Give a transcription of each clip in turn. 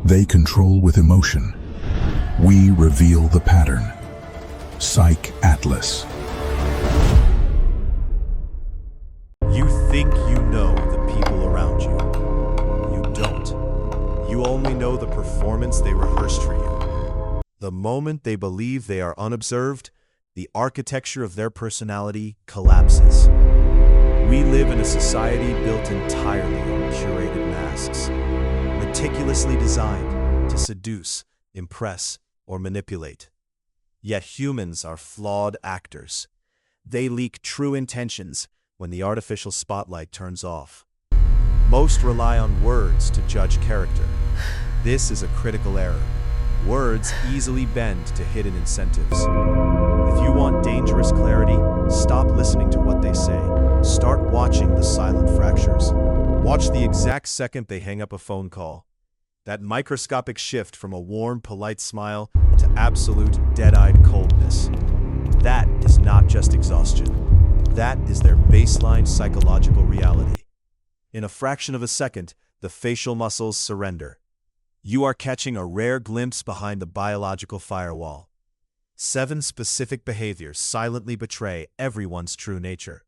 They control with emotion. We reveal the pattern. Psych Atlas. You think you know the people around you. You don't. You only know the performance they rehearsed for you. The moment they believe they are unobserved, the architecture of their personality collapses. We live in a society built entirely on curated masks, meticulously designed to seduce, impress, or manipulate. Yet humans are flawed actors. They leak true intentions when the artificial spotlight turns off. Most rely on words to judge character. This is a critical error. Words easily bend to hidden incentives. If you want dangerous clarity, stop listening to what they say. Start watching the silent fractures. Watch the exact second they hang up a phone call. That microscopic shift from a warm, polite smile to absolute, dead-eyed coldness. That is not just exhaustion. That is their baseline psychological reality. In a fraction of a second, the facial muscles surrender. You are catching a rare glimpse behind the biological firewall. 7 specific behaviors silently betray everyone's true nature.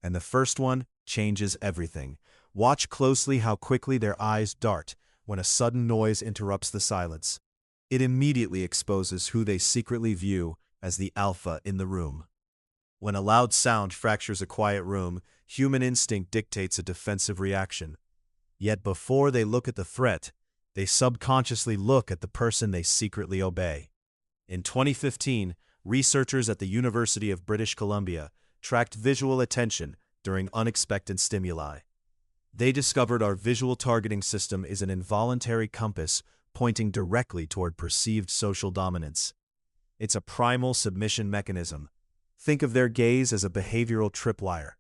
And the first one changes everything. Watch closely how quickly their eyes dart when a sudden noise interrupts the silence. It immediately exposes who they secretly view as the alpha in the room. When a loud sound fractures a quiet room, human instinct dictates a defensive reaction. Yet before they look at the threat, they subconsciously look at the person they secretly obey. In 2015, researchers at the University of British Columbia tracked visual attention during unexpected stimuli. They discovered our visual targeting system is an involuntary compass pointing directly toward perceived social dominance. It's a primal submission mechanism. Think of their gaze as a behavioral tripwire.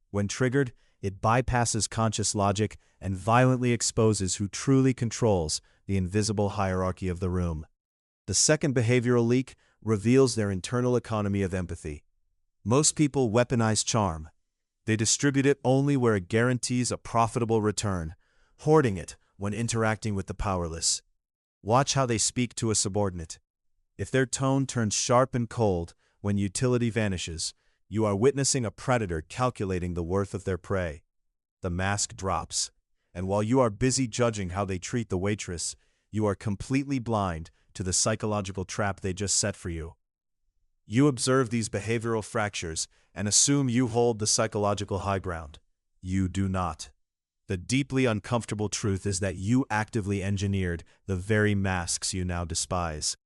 When triggered, it bypasses conscious logic and violently exposes who truly controls the invisible hierarchy of the room. The second behavioral leak reveals their internal economy of empathy. Most people weaponize charm. They distribute it only where it guarantees a profitable return, hoarding it when interacting with the powerless. Watch how they speak to a subordinate. If their tone turns sharp and cold when utility vanishes, you are witnessing a predator calculating the worth of their prey. The mask drops, and while you are busy judging how they treat the waitress, you are completely blind to the psychological trap they just set for you. You observe these behavioral fractures and assume you hold the psychological high ground. You do not. The deeply uncomfortable truth is that you actively engineered the very masks you now despise.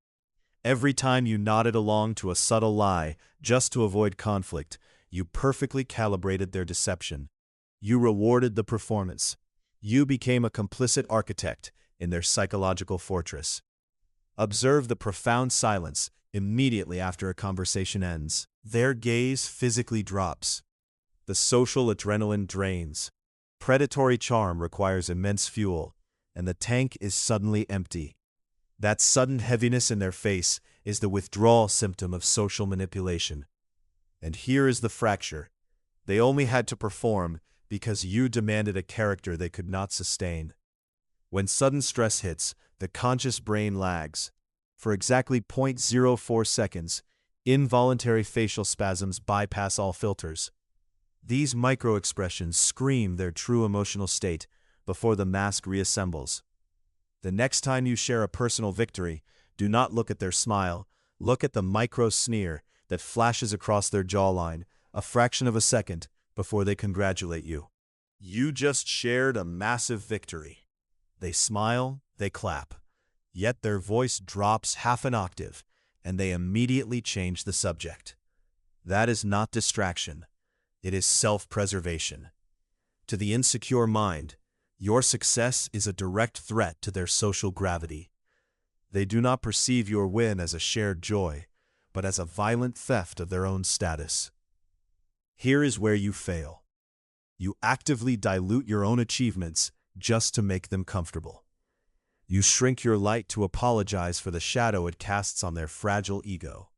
Every time you nodded along to a subtle lie just to avoid conflict, you perfectly calibrated their deception. You rewarded the performance. You became a complicit architect in their psychological fortress. Observe the profound silence immediately after a conversation ends. Their gaze physically drops. The social adrenaline drains. Predatory charm requires immense fuel, and the tank is suddenly empty. That sudden heaviness in their face is the withdrawal symptom of social manipulation. And here is the fracture. They only had to perform because you demanded a character they could not sustain. When sudden stress hits, the conscious brain lags. For exactly 0.04 seconds, involuntary facial spasms bypass all filters. These micro-expressions scream their true emotional state before the mask reassembles. The next time you share a personal victory, do not look at their smile, look at the micro-sneer that flashes across their jawline a fraction of a second before they congratulate you. You just shared a massive victory. They smile, they clap, yet their voice drops half an octave, and they immediately change the subject. That is not distraction. It is self-preservation. To the insecure mind, your success is a direct threat to their social gravity. They do not perceive your win as a shared joy, but as a violent theft of their own status. Here is where you fail. You actively dilute your own achievements just to make them comfortable. You shrink your light to apologize for the shadow it casts on their fragile ego.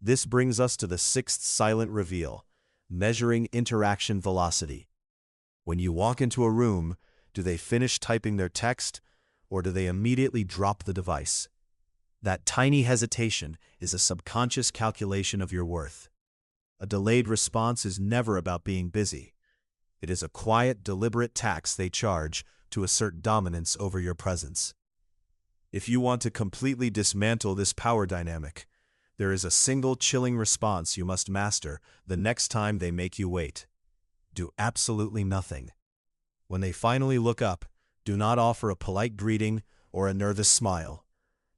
This brings us to the sixth silent reveal, measuring interaction velocity. When you walk into a room, do they finish typing their text, or do they immediately drop the device? That tiny hesitation is a subconscious calculation of your worth. A delayed response is never about being busy. It is a quiet, deliberate tax they charge to assert dominance over your presence. If you want to completely dismantle this power dynamic, there is a single chilling response you must master the next time they make you wait. Do absolutely nothing. When they finally look up, do not offer a polite greeting or a nervous smile.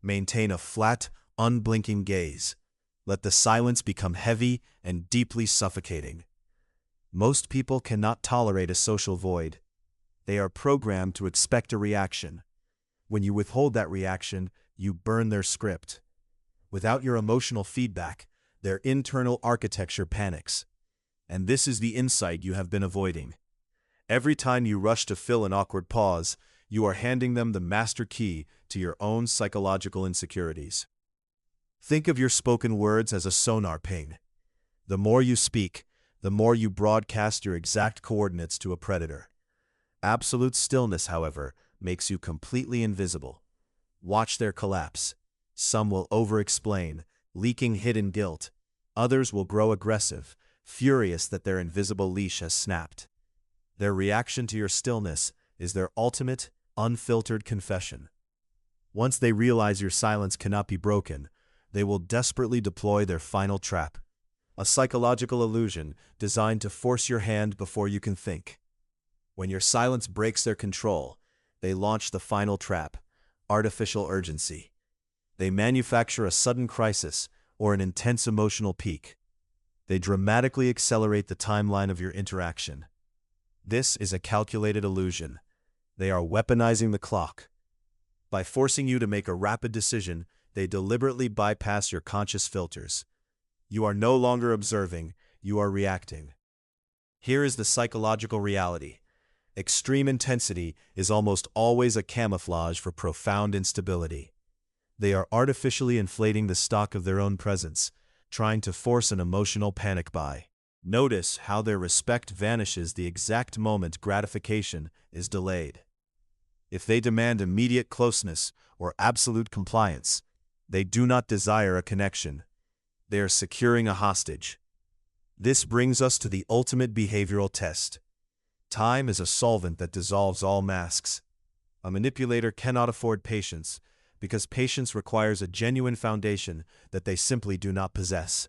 Maintain a flat, unblinking gaze. Let the silence become heavy and deeply suffocating. Most people cannot tolerate a social void. They are programmed to expect a reaction. When you withhold that reaction, you burn their script. Without your emotional feedback, their internal architecture panics. And this is the insight you have been avoiding. Every time you rush to fill an awkward pause, you are handing them the master key to your own psychological insecurities. Think of your spoken words as a sonar ping. The more you speak, the more you broadcast your exact coordinates to a predator. Absolute stillness, however, makes you completely invisible. Watch their collapse. Some will over-explain, leaking hidden guilt. Others will grow aggressive, furious that their invisible leash has snapped. Their reaction to your stillness is their ultimate, unfiltered confession. Once they realize your silence cannot be broken, they will desperately deploy their final trap. A psychological illusion designed to force your hand before you can think. When your silence breaks their control, they launch the final trap, artificial urgency. They manufacture a sudden crisis or an intense emotional peak. They dramatically accelerate the timeline of your interaction. This is a calculated illusion. They are weaponizing the clock. By forcing you to make a rapid decision, they deliberately bypass your conscious filters. You are no longer observing, you are reacting. Here is the psychological reality. Extreme intensity is almost always a camouflage for profound instability. They are artificially inflating the stock of their own presence, trying to force an emotional panic buy. Notice how their respect vanishes the exact moment gratification is delayed. If they demand immediate closeness or absolute compliance, they do not desire a connection. They are securing a hostage. This brings us to the ultimate behavioral test. Time is a solvent that dissolves all masks. A manipulator cannot afford patience, because patience requires a genuine foundation that they simply do not possess.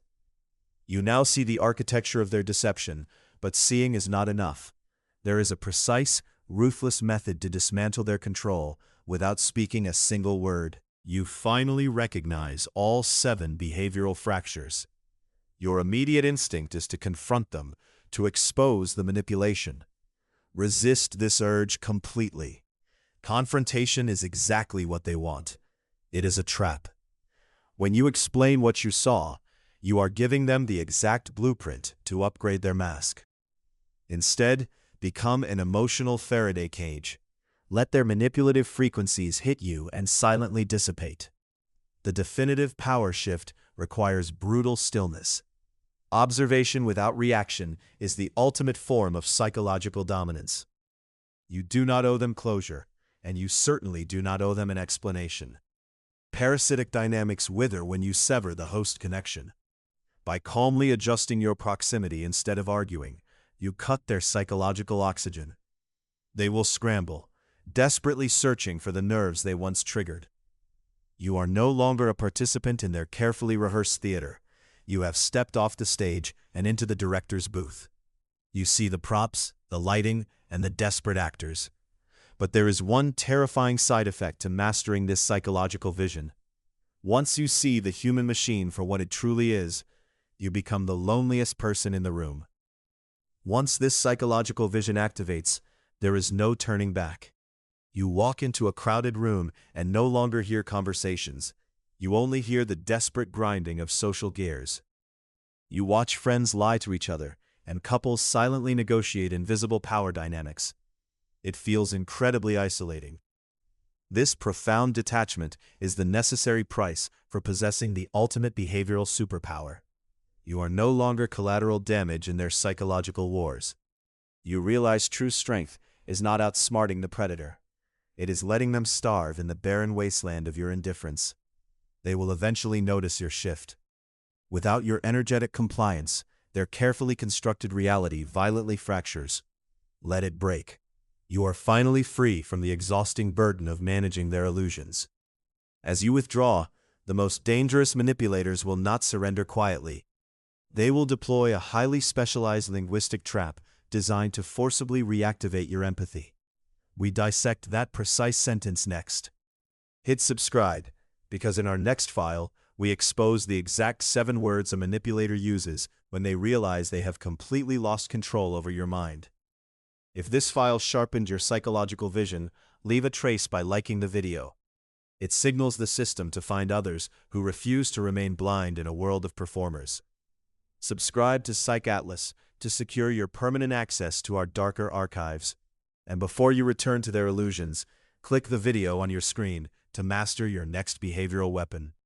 You now see the architecture of their deception, but seeing is not enough. There is a precise, ruthless method to dismantle their control without speaking a single word. You finally recognize all 7 behavioral fractures. Your immediate instinct is to confront them, to expose the manipulation. Resist this urge completely. Confrontation is exactly what they want. It is a trap. When you explain what you saw, you are giving them the exact blueprint to upgrade their mask. Instead, become an emotional Faraday cage. Let their manipulative frequencies hit you and silently dissipate. The definitive power shift requires brutal stillness. Observation without reaction is the ultimate form of psychological dominance. You do not owe them closure, and you certainly do not owe them an explanation. Parasitic dynamics wither when you sever the host connection. By calmly adjusting your proximity instead of arguing, you cut their psychological oxygen. They will scramble, desperately searching for the nerves they once triggered. You are no longer a participant in their carefully rehearsed theater. You have stepped off the stage and into the director's booth. You see the props, the lighting, and the desperate actors. But there is one terrifying side effect to mastering this psychological vision. Once you see the human machine for what it truly is, you become the loneliest person in the room. Once this psychological vision activates, there is no turning back. You walk into a crowded room and no longer hear conversations. You only hear the desperate grinding of social gears. You watch friends lie to each other and couples silently negotiate invisible power dynamics. It feels incredibly isolating. This profound detachment is the necessary price for possessing the ultimate behavioral superpower. You are no longer collateral damage in their psychological wars. You realize true strength is not outsmarting the predator. It is letting them starve in the barren wasteland of your indifference. They will eventually notice your shift. Without your energetic compliance, their carefully constructed reality violently fractures. Let it break. You are finally free from the exhausting burden of managing their illusions. As you withdraw, the most dangerous manipulators will not surrender quietly. They will deploy a highly specialized linguistic trap designed to forcibly reactivate your empathy. We dissect that precise sentence next. Hit subscribe, because in our next file, we expose the exact 7 words a manipulator uses when they realize they have completely lost control over your mind. If this file sharpened your psychological vision, leave a trace by liking the video. It signals the system to find others who refuse to remain blind in a world of performers. Subscribe to Psych Atlas to secure your permanent access to our darker archives. And before you return to their illusions, click the video on your screen to master your next behavioral weapon.